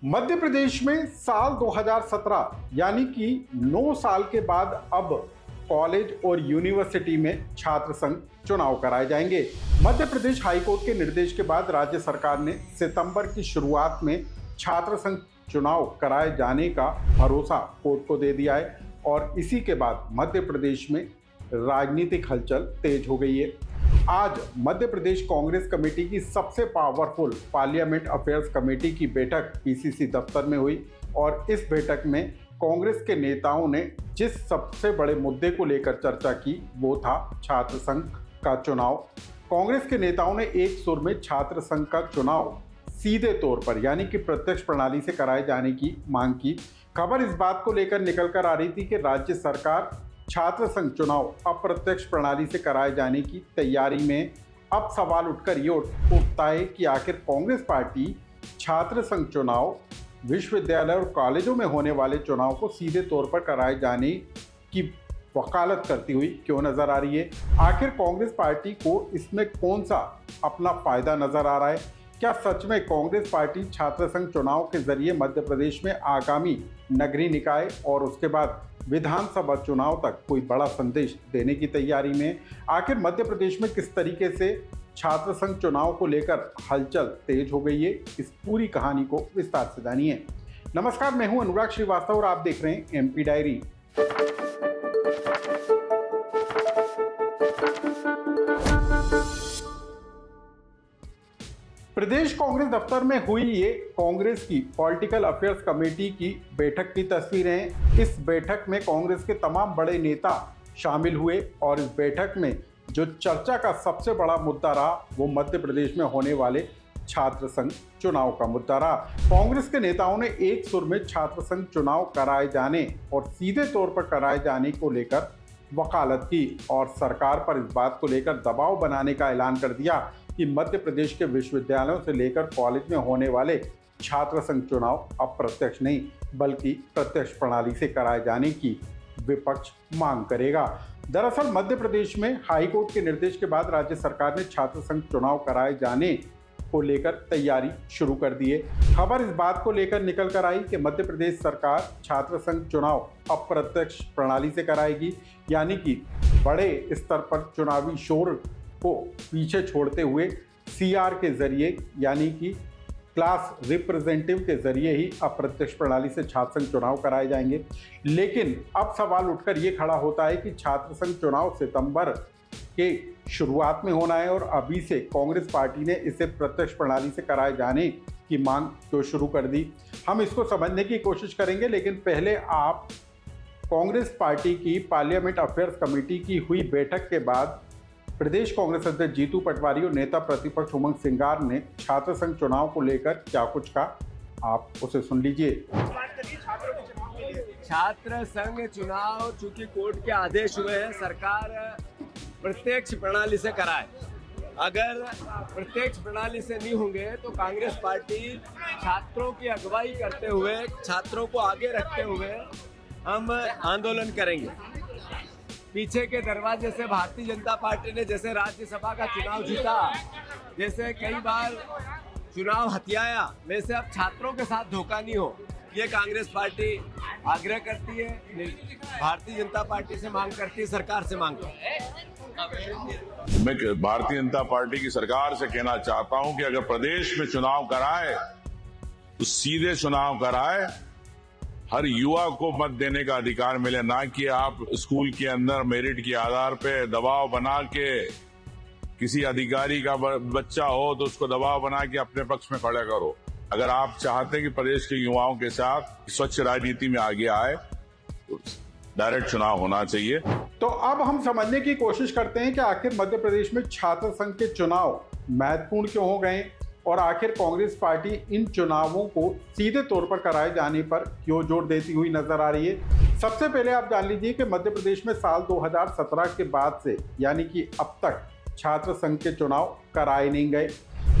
मध्य प्रदेश में साल 2017 यानी कि 9 साल के बाद अब कॉलेज और यूनिवर्सिटी में छात्र संघ चुनाव कराए जाएंगे। मध्य प्रदेश हाईकोर्ट के निर्देश के बाद राज्य सरकार ने सितंबर की शुरुआत में छात्र संघ चुनाव कराए जाने का भरोसा कोर्ट को दे दिया है और इसी के बाद मध्य प्रदेश में राजनीतिक हलचल तेज हो गई है। आज मध्य प्रदेश कांग्रेस कमेटी की सबसे पावरफुल पार्लियामेंट अफेयर्स कमेटी की बैठक पीसीसी दफ्तर में हुई और इस बैठक में कांग्रेस के नेताओं ने जिस सबसे बड़े मुद्दे को लेकर चर्चा की वो था छात्र संघ का चुनाव। कांग्रेस के नेताओं ने एक सुर में छात्र संघ का चुनाव सीधे तौर पर यानी कि प्रत्यक्ष प्रणाली से कराए जाने की मांग की। खबर इस बात को लेकर निकल कर आ रही थी कि राज्य सरकार छात्र संघ चुनाव अप्रत्यक्ष प्रणाली से कराए जाने की तैयारी में। अब सवाल उठकर ये उठता है कि आखिर कांग्रेस पार्टी छात्र संघ चुनाव विश्वविद्यालय और कॉलेजों में होने वाले चुनाव को सीधे तौर पर कराए जाने की वकालत करती हुई क्यों नजर आ रही है। आखिर कांग्रेस पार्टी को इसमें कौन सा अपना फायदा नजर आ रहा है। क्या सच में कांग्रेस पार्टी छात्र संघ चुनाव के जरिए मध्य प्रदेश में आगामी नगरीय निकाय और उसके बाद विधानसभा चुनाव तक कोई बड़ा संदेश देने की तैयारी में। आखिर मध्य प्रदेश में किस तरीके से छात्र संघ चुनाव को लेकर हलचल तेज हो गई है, इस पूरी कहानी को विस्तार से जानिए। नमस्कार, मैं हूं अनुराग श्रीवास्तव और आप देख रहे हैं एमपी डायरी। प्रदेश कांग्रेस दफ्तर में हुई ये कांग्रेस की पॉलिटिकल अफेयर्स कमेटी की बैठक की तस्वीरें हैं। इस बैठक में कांग्रेस के तमाम बड़े नेता शामिल हुए और इस बैठक में जो चर्चा का सबसे बड़ा मुद्दा रहा वो मध्य प्रदेश में होने वाले छात्र संघ चुनाव का मुद्दा रहा। कांग्रेस के नेताओं ने एक सुर में छात्र संघ चुनाव कराए जाने और सीधे तौर पर कराए जाने को लेकर वकालत की और सरकार पर इस बात को लेकर दबाव बनाने का ऐलान कर दिया कि मध्य प्रदेश के विश्वविद्यालयों से लेकर कॉलेज में होने वाले छात्र संघ चुनाव अप्रत्यक्ष नहीं बल्कि प्रत्यक्ष प्रणाली से कराए जाने की विपक्ष मांग करेगा। दरअसल मध्य प्रदेश में हाईकोर्ट के निर्देश के बाद राज्य सरकार ने छात्र संघ चुनाव कराए जाने को लेकर तैयारी शुरू कर दी है। खबर इस बात को लेकर निकल कर आई कि मध्य प्रदेश सरकार छात्र संघ चुनाव अप्रत्यक्ष प्रणाली से कराएगी, यानी कि बड़े स्तर पर चुनावी शोर को पीछे छोड़ते हुए सीआर के जरिए यानी कि क्लास रिप्रेजेंटेटिव के जरिए ही अप्रत्यक्ष प्रणाली से छात्र संघ चुनाव कराए जाएंगे। लेकिन अब सवाल उठकर ये खड़ा होता है कि छात्र संघ चुनाव सितंबर के शुरुआत में होना है और अभी से कांग्रेस पार्टी ने इसे प्रत्यक्ष प्रणाली से कराए जाने की मांग क्यों शुरू कर दी। हम इसको समझने की कोशिश करेंगे, लेकिन पहले आप कांग्रेस पार्टी की पार्लियामेंट अफेयर्स कमेटी की हुई बैठक के बाद प्रदेश कांग्रेस अध्यक्ष जीतू पटवारी और नेता प्रतिपक्ष उमंग सिंगार ने छात्र संघ चुनाव को लेकर क्या कुछ कहा, आप उसे सुन लीजिए। छात्र संघ चुनाव चूंकि कोर्ट के आदेश हुए हैं, सरकार प्रत्यक्ष प्रणाली से कराए। अगर प्रत्यक्ष प्रणाली से नहीं होंगे तो कांग्रेस पार्टी छात्रों की अगुवाई करते हुए, छात्रों को आगे रखते हुए हम आंदोलन करेंगे। पीछे के दरवाजे से भारतीय जनता पार्टी ने जैसे राज्यसभा का चुनाव जीता, जैसे कई बार चुनाव हथियाया, वैसे अब छात्रों के साथ धोखा नहीं हो, ये कांग्रेस पार्टी आग्रह करती है, भारतीय जनता पार्टी से मांग करती है, सरकार से मांग करती है। मैं भारतीय जनता पार्टी की सरकार से कहना चाहता हूं कि अगर प्रदेश में चुनाव कराए तो सीधे चुनाव कराए, हर युवा को मत देने का अधिकार मिले, ना कि आप स्कूल के अंदर मेरिट के आधार पे दबाव बना के किसी अधिकारी का बच्चा हो तो उसको दबाव बना के अपने पक्ष में खड़ा करो। अगर आप चाहते हैं कि प्रदेश के युवाओं के साथ स्वच्छ राजनीति में आगे आए तो डायरेक्ट चुनाव होना चाहिए। तो अब हम समझने की कोशिश करते हैं कि आखिर मध्य प्रदेश में छात्र संघ के चुनाव महत्वपूर्ण क्यों हो गए और आखिर कांग्रेस पार्टी इन चुनावों को सीधे तौर पर कराए जाने पर क्यों जोर देती हुई नजर आ रही है। सबसे पहले आप जान लीजिए कि मध्य प्रदेश में साल 2017 के बाद से यानी कि अब तक छात्र संघ के चुनाव कराए नहीं गए।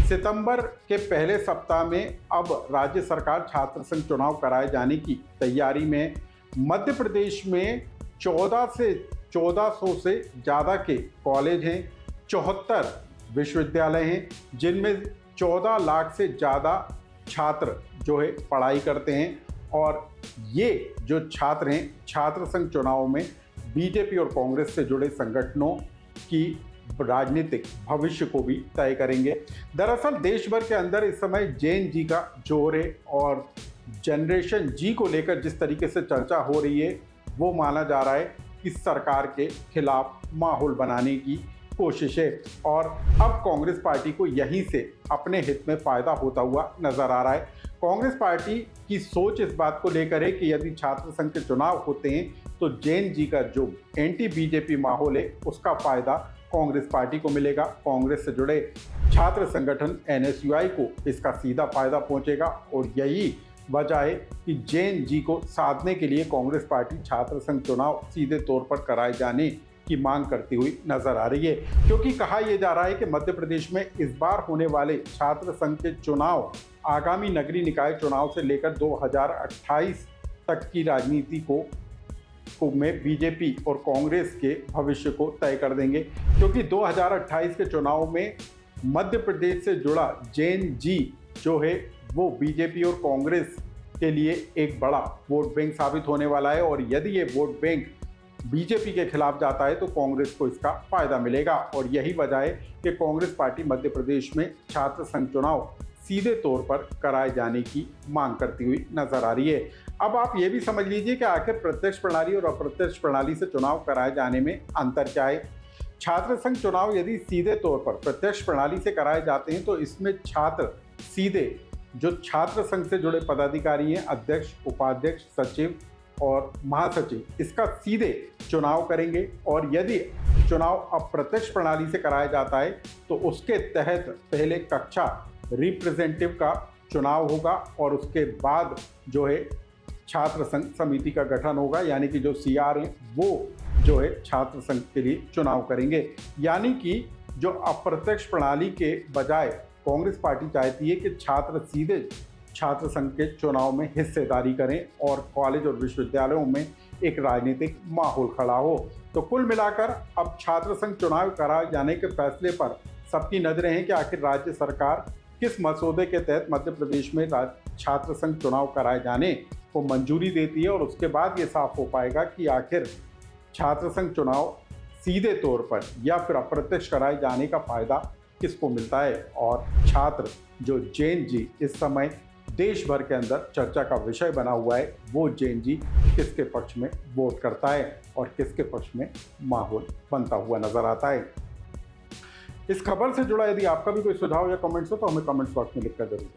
सितंबर के पहले सप्ताह में अब राज्य सरकार छात्र संघ चुनाव कराए जाने की तैयारी में। मध्य प्रदेश में 1400 से ज़्यादा के कॉलेज हैं, 74 विश्वविद्यालय हैं, जिनमें 14 लाख से ज़्यादा छात्र जो है पढ़ाई करते हैं और ये जो छात्र हैं छात्र संघ चुनाव में बीजेपी और कांग्रेस से जुड़े संगठनों की राजनीतिक भविष्य को भी तय करेंगे। दरअसल देश भर के अंदर इस समय जेन जी का जोर है और जनरेशन जी को लेकर जिस तरीके से चर्चा हो रही है वो माना जा रहा है कि सरकार के खिलाफ माहौल बनाने की कोशिश है और अब कांग्रेस पार्टी को यहीं से अपने हित में फायदा होता हुआ नजर आ रहा है। कांग्रेस पार्टी की सोच इस बात को लेकर है कि यदि छात्र संघ के चुनाव होते हैं तो जैन जी का जो एंटी बीजेपी माहौल है उसका फायदा कांग्रेस पार्टी को मिलेगा। कांग्रेस से जुड़े छात्र संगठन एनएसयूआई को इसका सीधा फायदा पहुंचेगा और यही वजह है कि जैन जी को साधने के लिए कांग्रेस पार्टी छात्र संघ चुनाव सीधे तौर पर कराए जाने की मांग करती हुई नजर आ रही है, क्योंकि कहा यह जा रहा है कि मध्य प्रदेश में इस बार होने वाले छात्र संघ के चुनाव आगामी नगरीय निकाय चुनाव से लेकर 2028 तक की राजनीति को में बीजेपी और कांग्रेस के भविष्य को तय कर देंगे, क्योंकि 2028 के चुनाव में मध्य प्रदेश से जुड़ा जैन जी जो है वो बीजेपी और कांग्रेस के लिए एक बड़ा वोट बैंक साबित होने वाला है और यदि ये वोट बैंक बीजेपी के खिलाफ जाता है तो कांग्रेस को इसका फायदा मिलेगा और यही वजह है कि कांग्रेस पार्टी मध्य प्रदेश में छात्र संघ चुनाव सीधे तौर पर कराए जाने की मांग करती हुई नजर आ रही है। अब आप ये भी समझ लीजिए कि आखिर प्रत्यक्ष प्रणाली और अप्रत्यक्ष प्रणाली से चुनाव कराए जाने में अंतर क्या है। छात्र संघ चुनाव यदि सीधे तौर पर प्रत्यक्ष प्रणाली से कराए जाते हैं तो इसमें छात्र सीधे जो छात्र संघ से जुड़े पदाधिकारी हैं, अध्यक्ष, उपाध्यक्ष, सचिव और महासचिव, इसका सीधे चुनाव करेंगे और यदि चुनाव अप्रत्यक्ष प्रणाली से कराया जाता है तो उसके तहत पहले कक्षा रिप्रेजेंटेटिव का चुनाव होगा और उसके बाद जो है छात्र संघ समिति का गठन होगा, यानी कि जो सीआर हैं वो जो है छात्र संघ के लिए चुनाव करेंगे। यानी कि जो अप्रत्यक्ष प्रणाली के बजाय कांग्रेस पार्टी चाहती है कि छात्र सीधे छात्र संघ के चुनाव में हिस्सेदारी करें और कॉलेज और विश्वविद्यालयों में एक राजनीतिक माहौल खड़ा हो। तो कुल मिलाकर अब छात्र संघ चुनाव कराए जाने के फैसले पर सबकी नजरें हैं कि आखिर राज्य सरकार किस मसौदे के तहत मध्य प्रदेश में छात्र संघ चुनाव कराए जाने को मंजूरी देती है और उसके बाद ये साफ हो पाएगा कि आखिर छात्र संघ चुनाव सीधे तौर पर या फिर अप्रत्यक्ष कराए जाने का फायदा किसको मिलता है और छात्र जो जैन जी इस समय देश भर के अंदर चर्चा का विषय बना हुआ है वो जैन जी किसके पक्ष में वोट करता है और किसके पक्ष में माहौल बनता हुआ नजर आता है। इस खबर से जुड़ा यदि आपका भी कोई सुझाव या कमेंट्स हो तो हमें कमेंट्स बॉक्स में लिखकर जरूर